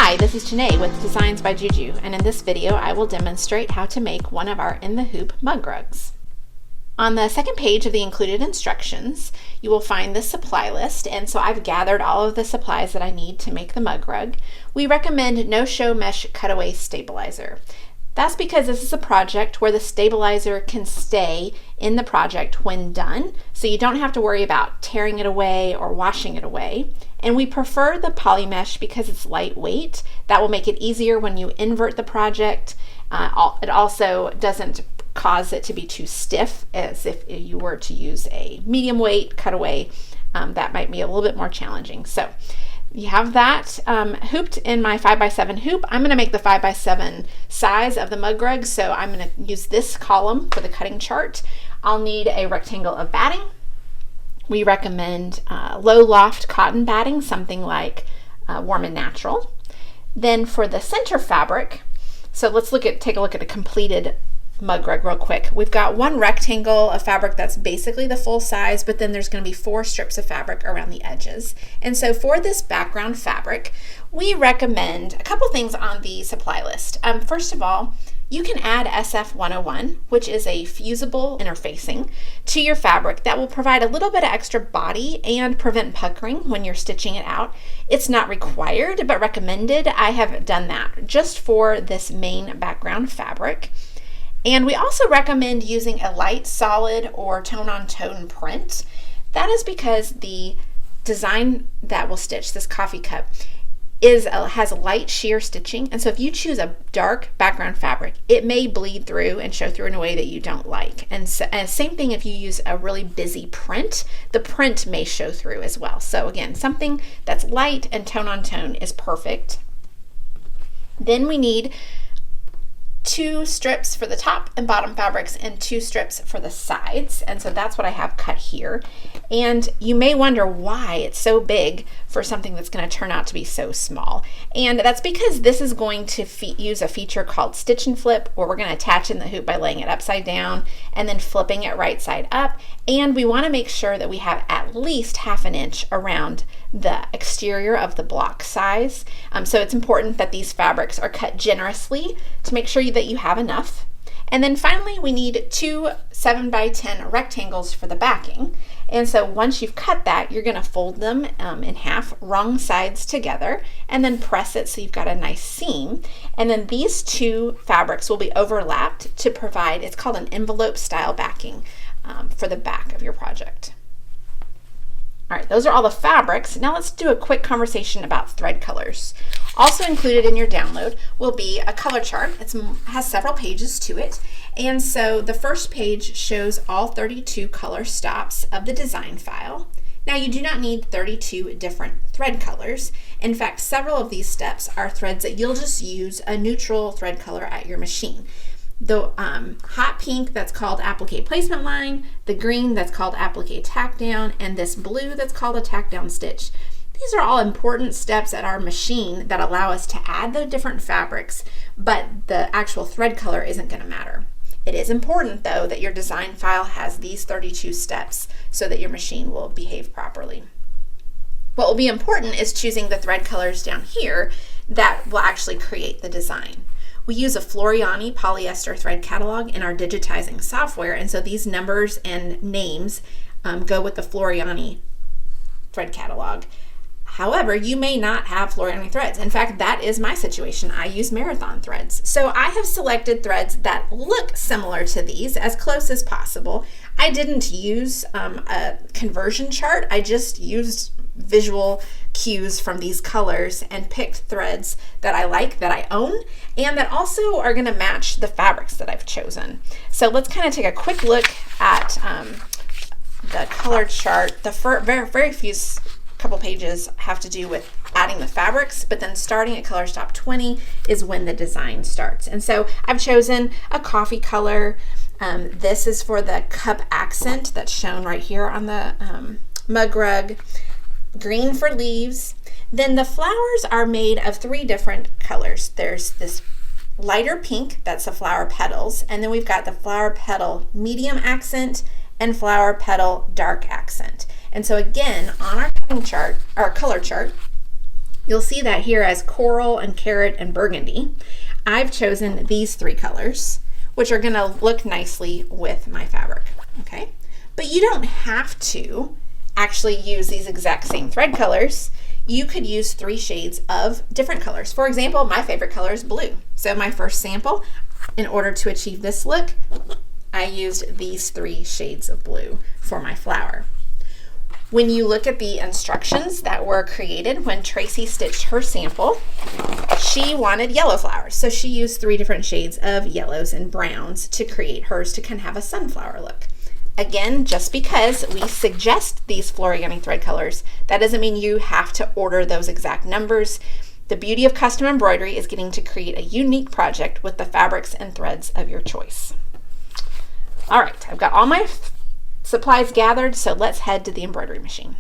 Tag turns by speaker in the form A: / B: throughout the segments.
A: Hi, this is Janae with Designs by JuJu, and in this video I will demonstrate how to make one of our In the Hoop mug rugs. On the second page of the included instructions, you will find the supply list, and so I've gathered all of the supplies that I need to make the mug rug. We recommend no-show mesh cutaway stabilizer. That's because this is a project where the stabilizer can stay in the project when done, so you don't have to worry about tearing it away or washing it away. And we prefer the poly mesh because it's lightweight. That will make it easier when you invert the project. It also doesn't cause it to be too stiff, as if you were to use a medium weight cutaway. That might be a little bit more challenging. So you have that hooped in my 5x7 hoop. I'm going to make the 5x7 size of the mug rug, so I'm going to use this column for the cutting chart. I'll need a rectangle of batting. We recommend low loft cotton batting, something like Warm and Natural. Then for the center fabric, so let's take a look at a completed mug rug real quick. We've got one rectangle of fabric that's basically the full size, but then there's going to be 4 strips of fabric around the edges. And so for this background fabric, we recommend a couple things on the supply list. First of all, you can add SF101, which is a fusible interfacing, to your fabric that will provide a little bit of extra body and prevent puckering when you're stitching it out. It's not required, but recommended. I have done that just for this main background fabric. And we also recommend using a light solid or tone-on-tone print. That is because the design that we'll stitch, this coffee cup, has light sheer stitching, and so if you choose a dark background fabric, it may bleed through and show through in a way that you don't like. And same thing if you use a really busy print, the print may show through as well. So again, something that's light and tone-on-tone is perfect. Then we need 2 strips for the top and bottom fabrics and 2 strips for the sides, and so that's what I have cut here. And you may wonder why it's so big for something that's going to turn out to be so small, and that's because this is going to use a feature called stitch and flip, where we're going to attach in the hoop by laying it upside down and then flipping it right side up. And we want to make sure that we have at least 1/2 inch around the exterior of the block size. So it's important that these fabrics are cut generously to make sure that you have enough. And then finally, we need 2 7x10 rectangles for the backing. And so once you've cut that, you're going to fold them in half, wrong sides together, and then press it so you've got a nice seam. And then these 2 fabrics will be overlapped to provide, it's called an envelope style backing for the back of your project. All right, those are all the fabrics. Now let's do a quick conversation about thread colors. Also included in your download will be a color chart. It has several pages to it. And so the first page shows all 32 color stops of the design file. Now you do not need 32 different thread colors. In fact, several of these steps are threads that you'll just use a neutral thread color at your machine. The hot pink, that's called applique placement line, the green, that's called applique tack down, and this blue, that's called a tack down stitch. These are all important steps at our machine that allow us to add the different fabrics, but the actual thread color isn't going to matter. It is important, though, that your design file has these 32 steps so that your machine will behave properly. What will be important is choosing the thread colors down here that will actually create the design. We use a Floriani polyester thread catalog in our digitizing software, and so these numbers and names go with the Floriani thread catalog. However, you may not have Floriani threads. In fact, that is my situation. I use Marathon threads. So I have selected threads that look similar to these as close as possible. I didn't use a conversion chart. I just used visual cues from these colors and picked threads that I like, that I own, and that also are going to match the fabrics that I've chosen. So let's kind of take a quick look at the color chart. The very few couple pages have to do with adding the fabrics, but then starting at color stop 20 is when the design starts. And so I've chosen a coffee color. This is for the cup accent that's shown right here on the mug rug. Green for leaves. Then the flowers are made of 3 different colors. There's this lighter pink, that's the flower petals, and then we've got the flower petal medium accent and flower petal dark accent. And so again, on our cutting chart, our color chart, You'll see that here as coral and carrot and burgundy. I've chosen these 3 colors, which are gonna look nicely with my fabric, okay? But you don't have to actually use these exact same thread colors. You could use 3 shades of different colors. For example, my favorite color is blue. So my first sample, in order to achieve this look, I used these 3 shades of blue for my flower. When you look at the instructions that were created when Tracy stitched her sample, she wanted yellow flowers. So she used 3 different shades of yellows and browns to create hers to kind of have a sunflower look. Again, just because we suggest these Floriani thread colors, that doesn't mean you have to order those exact numbers. The beauty of custom embroidery is getting to create a unique project with the fabrics and threads of your choice. All right, I've got all my supplies gathered, so let's head to the embroidery machine.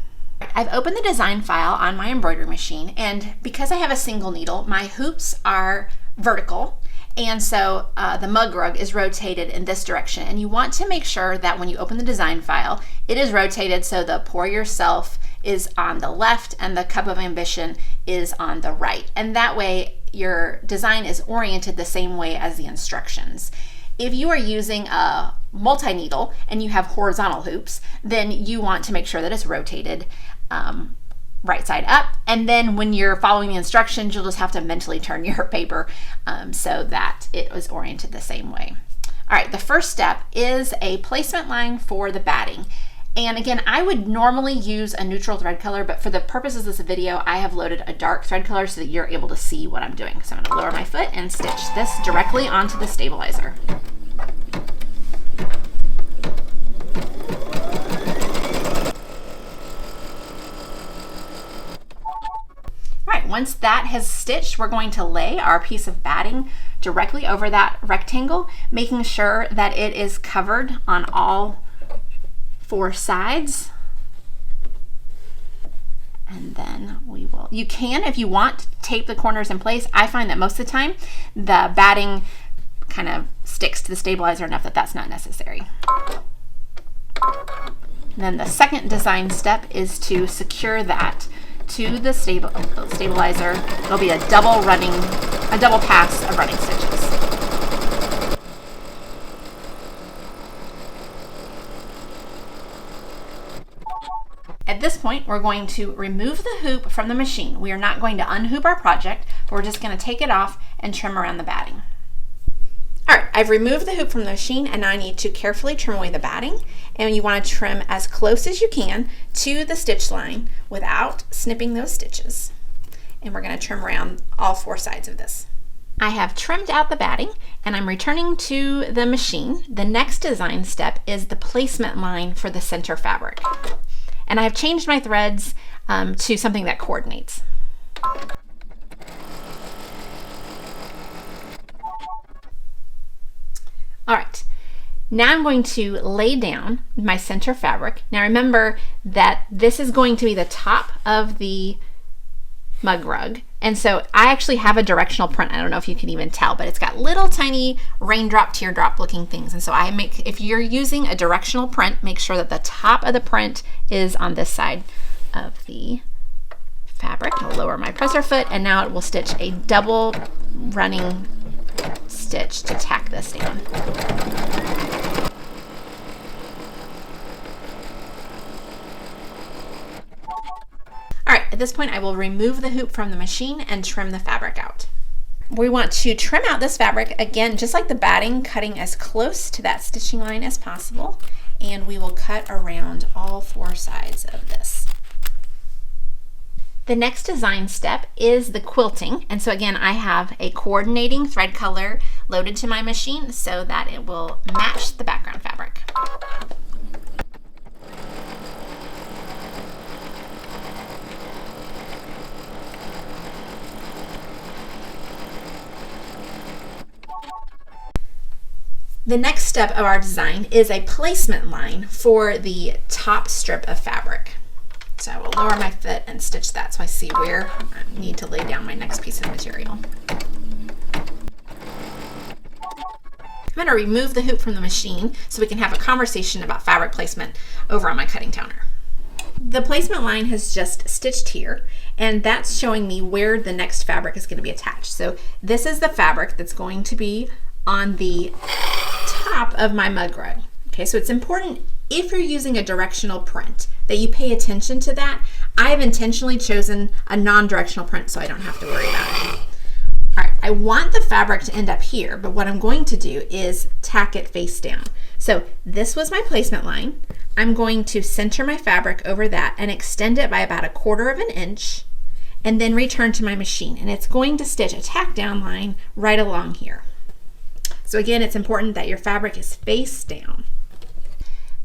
A: I've opened the design file on my embroidery machine, and because I have a single needle, my hoops are vertical, and so the mug rug is rotated in this direction. And you want to make sure that when you open the design file, it is rotated so the pour yourself is on the left and the cup of ambition is on the right. And that way your design is oriented the same way as the instructions. If you are using a multi-needle and you have horizontal hoops, then you want to make sure that it's rotated right side up. And then when you're following the instructions, you'll just have to mentally turn your paper so that it is oriented the same way. All right, the first step is a placement line for the batting. And again, I would normally use a neutral thread color, but for the purposes of this video, I have loaded a dark thread color so that you're able to see what I'm doing. So I'm gonna lower my foot and stitch this directly onto the stabilizer. Once that has stitched, we're going to lay our piece of batting directly over that rectangle, making sure that it is covered on all 4 sides. And then you can, if you want, tape the corners in place. I find that most of the time, the batting kind of sticks to the stabilizer enough that that's not necessary. And then the second design step is to secure that to the stabilizer. There'll be a double pass of running stitches. At this point, we're going to remove the hoop from the machine. We are not going to unhoop our project, but we're just going to take it off and trim around the batting. All right, I've removed the hoop from the machine, and now I need to carefully trim away the batting. And you want to trim as close as you can to the stitch line without snipping those stitches. And we're going to trim around all 4 sides of this. I have trimmed out the batting, and I'm returning to the machine. The next design step is the placement line for the center fabric. And I have changed my threads to something that coordinates. All right, now I'm going to lay down my center fabric. Now remember that this is going to be the top of the mug rug. And so I actually have a directional print. I don't know if you can even tell, but it's got little tiny raindrop, teardrop looking things. And so if you're using a directional print, make sure that the top of the print is on this side of the fabric. I'll lower my presser foot, and now it will stitch a double running stitch to tack this down. All right, at this point I will remove the hoop from the machine and trim the fabric out. We want to trim out this fabric, again, just like the batting, cutting as close to that stitching line as possible, and we will cut around all 4 sides of this. The next design step is the quilting. And so again, I have a coordinating thread color loaded to my machine so that it will match the background fabric. The next step of our design is a placement line for the top strip of fabric. So I will lower my foot and stitch that so I see where I need to lay down my next piece of material. I'm going to remove the hoop from the machine so we can have a conversation about fabric placement over on my cutting counter. the placement line has just stitched here, and that's showing me where the next fabric is going to be attached. So this is the fabric that's going to be on the top of my mug rug. Okay, so it's important if you're using a directional print that you pay attention to that. I have intentionally chosen a non-directional print so I don't have to worry about it. All right, I want the fabric to end up here, but what I'm going to do is tack it face down. So this was my placement line. I'm going to center my fabric over that and extend it by about 1/4 of an inch, and then return to my machine. And it's going to stitch a tack down line right along here. So again, it's important that your fabric is face down.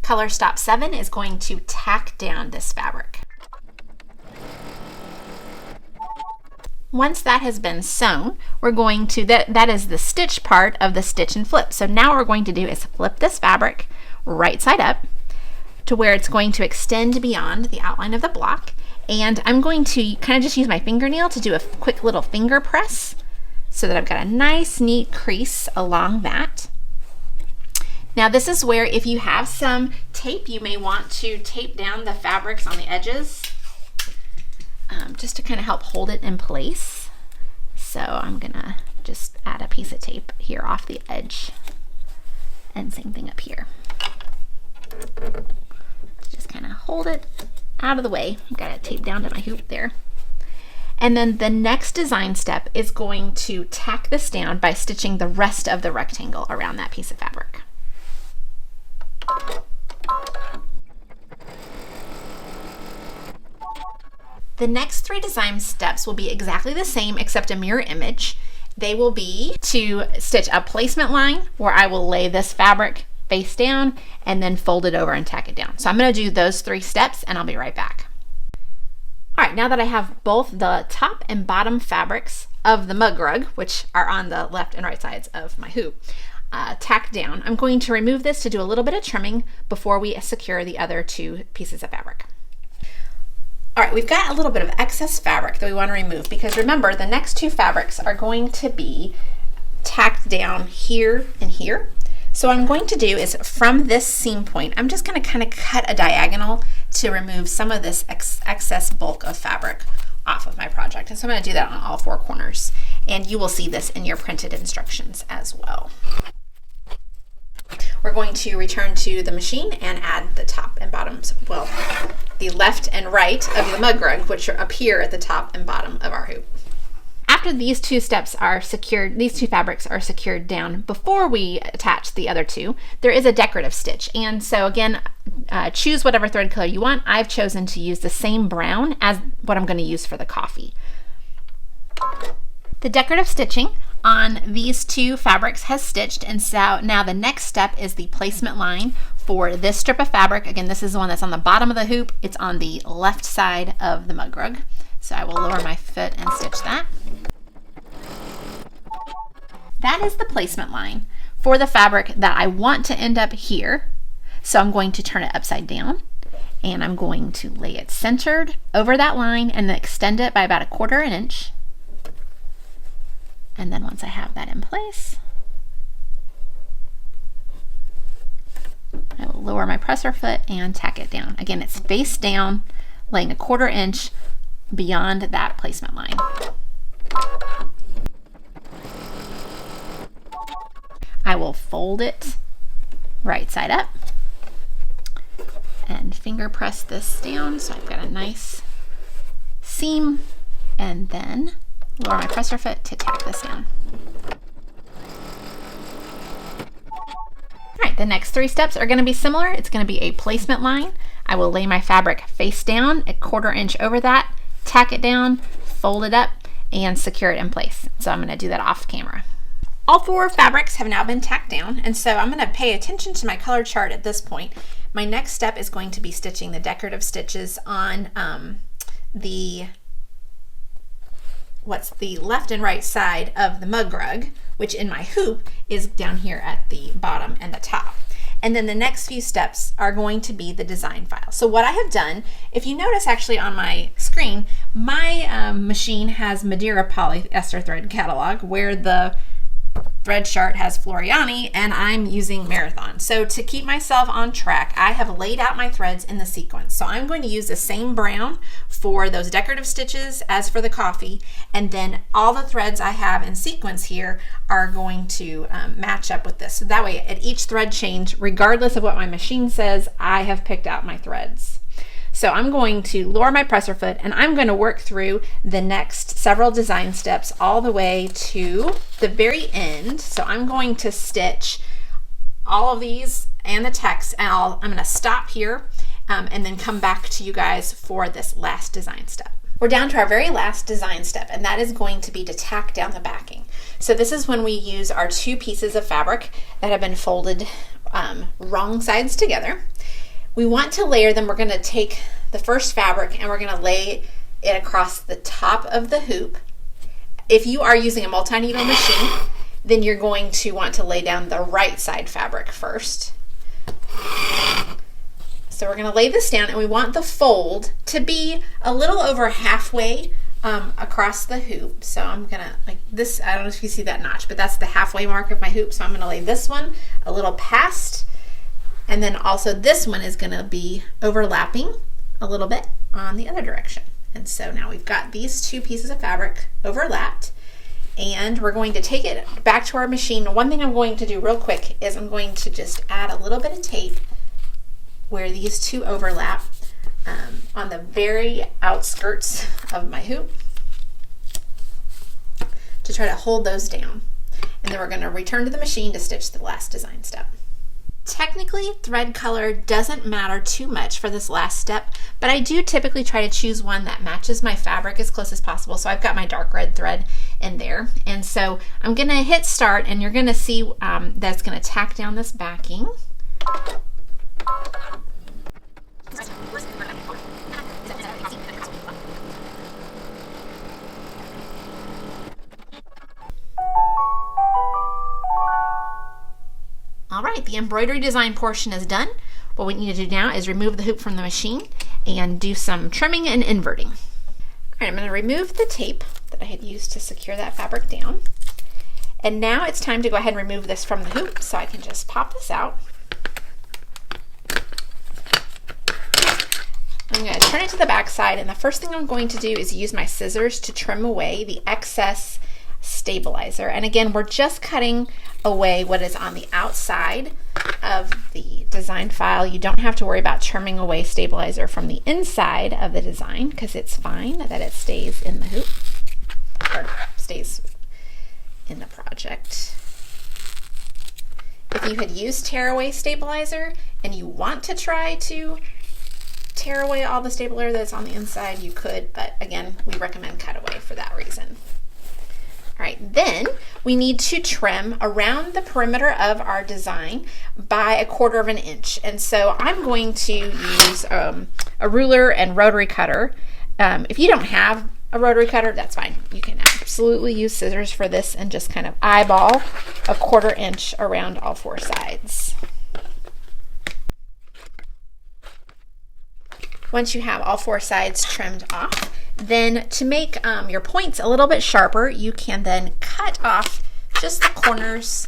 A: Color stop 7 is going to tack down this fabric. Once that has been sewn, we're going to, that is the stitch part of the stitch and flip. So now what we're going to do is flip this fabric right side up to where it's going to extend beyond the outline of the block. And I'm going to kind of just use my fingernail to do a quick little finger press so that I've got a nice neat crease along that. Now this is where, if you have some tape, you may want to tape down the fabrics on the edges just to kind of help hold it in place. So I'm gonna just add a piece of tape here off the edge, and same thing up here. Just kind of hold it out of the way. I've got it taped down to my hoop there. And then the next design step is going to tack this down by stitching the rest of the rectangle around that piece of fabric. The next 3 design steps will be exactly the same except a mirror image. They will be to stitch a placement line where I will lay this fabric face down and then fold it over and tack it down. So I'm going to do those 3 steps and I'll be right back. All right, now that I have both the top and bottom fabrics of the mug rug, which are on the left and right sides of my hoop, tacked down, I'm going to remove this to do a little bit of trimming before we secure the other 2 pieces of fabric. All right, we've got a little bit of excess fabric that we want to remove because remember, the next 2 fabrics are going to be tacked down here and here. So what I'm going to do is from this seam point, I'm just going to kind of cut a diagonal to remove some of this excess bulk of fabric off of my project. And so I'm going to do that on all 4 corners. And you will see this in your printed instructions as well. We're going to return to the machine and add the top and bottoms, well, the left and right of the mug rug, which are up here at the top and bottom of our hoop. After these 2 steps are secured, these 2 fabrics are secured down before we attach the other 2, there is a decorative stitch. And so again, choose whatever thread color you want. I've chosen to use the same brown as what I'm going to use for the coffee. The decorative stitching on these 2 fabrics has stitched, and so now the next step is the placement line for this strip of fabric. Again, this is the one that's on the bottom of the hoop. It's on the left side of the mug rug. So I will lower my foot and stitch that. That is the placement line for the fabric that I want to end up here. So I'm going to turn it upside down and I'm going to lay it centered over that line and then extend it by about 1/4 inch. And then once I have that in place, I will lower my presser foot and tack it down. Again, it's face down, laying 1/4 inch beyond that placement line. I will fold it right side up and finger press this down so I've got a nice seam, and then lower my presser foot to tack this down. All right, the next 3 steps are going to be similar. It's going to be a placement line. I will lay my fabric face down, 1/4 inch over that, tack it down, fold it up, and secure it in place. So I'm going to do that off camera. All 4 fabrics have now been tacked down, and so I'm going to pay attention to my color chart at this point. My next step is going to be stitching the decorative stitches on the left and right side of the mug rug, which in my hoop is down here at the bottom and the top. And then the next few steps are going to be the design file. So what I have done, if you notice actually on my screen, my machine has Madeira polyester thread catalog where the thread chart has Floriani and I'm using Marathon. So to keep myself on track, I have laid out my threads in the sequence. So I'm going to use the same brown for those decorative stitches as for the coffee, and then all the threads I have in sequence here are going to match up with this. So that way at each thread change, regardless of what my machine says, I have picked out my threads. So I'm going to lower my presser foot and I'm going to work through the next several design steps all the way to the very end. So I'm going to stitch all of these and the text, and I'm going to stop here and then come back to you guys for this last design step. We're down to our very last design step, and that is going to be to tack down the backing. So this is when we use our two pieces of fabric that have been folded wrong sides together. We want to layer them. We're going to take the first fabric and we're going to lay it across the top of the hoop. If you are using a multi-needle machine, then you're going to want to lay down the right side fabric first. So we're going to lay this down, and we want the fold to be a little over halfway across the hoop. So I'm going to, like this, I don't know if you see that notch, but that's the halfway mark of my hoop. So I'm going to lay this one a little past. And then also this one is going to be overlapping a little bit on the other direction. And so now we've got these two pieces of fabric overlapped, and we're going to take it back to our machine. One thing I'm going to do real quick is I'm going to just add a little bit of tape where these two overlap on the very outskirts of my hoop to try to hold those down. And then we're going to return to the machine to stitch the last design step. Technically, thread color doesn't matter too much for this last step, but I do typically try to choose one that matches my fabric as close as possible. So I've got my dark red thread in there. And so I'm going to hit start, and you're going to see that's going to tack down this backing. All right, the embroidery design portion is done. What we need to do now is remove the hoop from the machine and do some trimming and inverting. All right, I'm going to remove the tape that I had used to secure that fabric down. And now it's time to go ahead and remove this from the hoop, so I can just pop this out. I'm going to turn it to the back side, and the first thing I'm going to do is use my scissors to trim away the excess stabilizer. And again, we're just cutting away what is on the outside of the design file. You don't have to worry about trimming away stabilizer from the inside of the design, because it's fine that it stays in the hoop or stays in the project. If you had used tear away stabilizer and you want to try to tear away all the stabilizer that's on the inside, you could, but again, we recommend cut away for that reason. All right, then we need to trim around the perimeter of our design by 1/4 inch. And so I'm going to use a ruler and rotary cutter. If you don't have a rotary cutter, that's fine. You can absolutely use scissors for this and just kind of eyeball 1/4 inch around all four sides. Once you have all four sides trimmed off, then to make your points a little bit sharper, you can then cut off just the corners.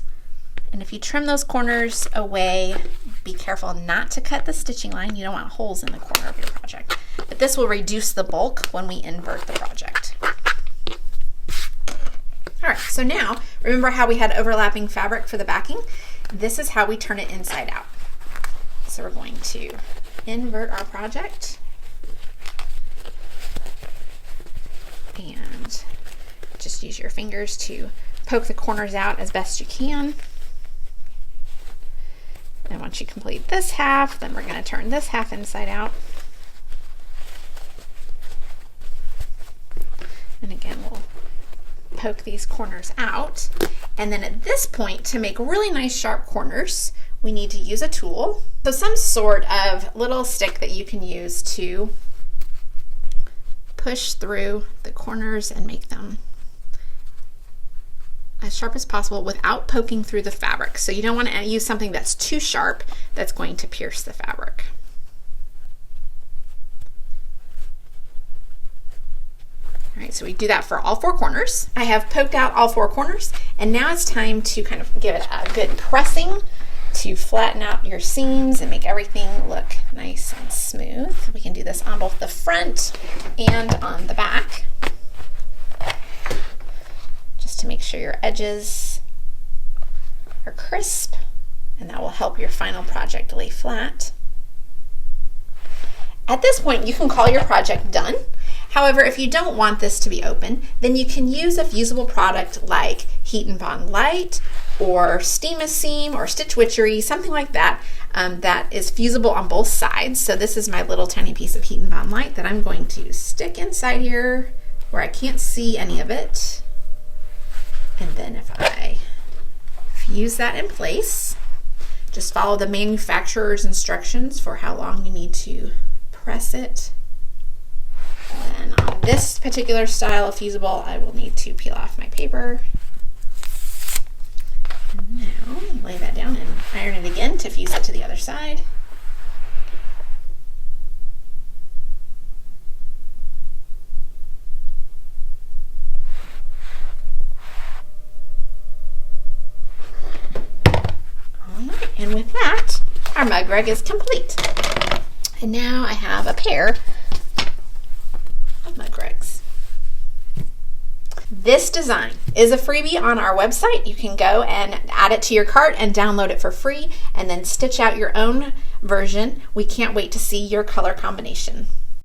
A: And if you trim those corners away, be careful not to cut the stitching line. You don't want holes in the corner of your project. But this will reduce the bulk when we invert the project. All right, so now, remember how we had overlapping fabric for the backing? This is how we turn it inside out. So we're going to invert our project. And just use your fingers to poke the corners out as best you can. And once you complete this half, then we're going to turn this half inside out. And again, we'll poke these corners out. And then at this point, to make really nice sharp corners, we need to use a tool. So some sort of little stick that you can use to push through the corners and make them as sharp as possible without poking through the fabric. So you don't want to use something that's too sharp that's going to pierce the fabric. All right, so we do that for all 4 corners. I have poked out all 4 corners, and now it's time to kind of give it a good pressing to flatten out your seams and make everything look nice and smooth. We can do this on both the front and on the back, just to make sure your edges are crisp, and that will help your final project lay flat. At this point, you can call your project done. However, if you don't want this to be open, then you can use a fusible product like Heat and Bond Light or Steam-A-Seam or Stitch Witchery, something like that, that is fusible on both sides. So this is my little tiny piece of Heat and Bond Light that I'm going to stick inside here where I can't see any of it. And then if I fuse that in place, just follow the manufacturer's instructions for how long you need to press it. And then on this particular style of fusible, I will need to peel off my paper. And now lay that down and iron it again to fuse it to the other side. And with that, our mug rug is complete. And now I have a pair of mug rugs. This design is a freebie on our website. You can go and add it to your cart and download it for free, and then stitch out your own version. We can't wait to see your color combination.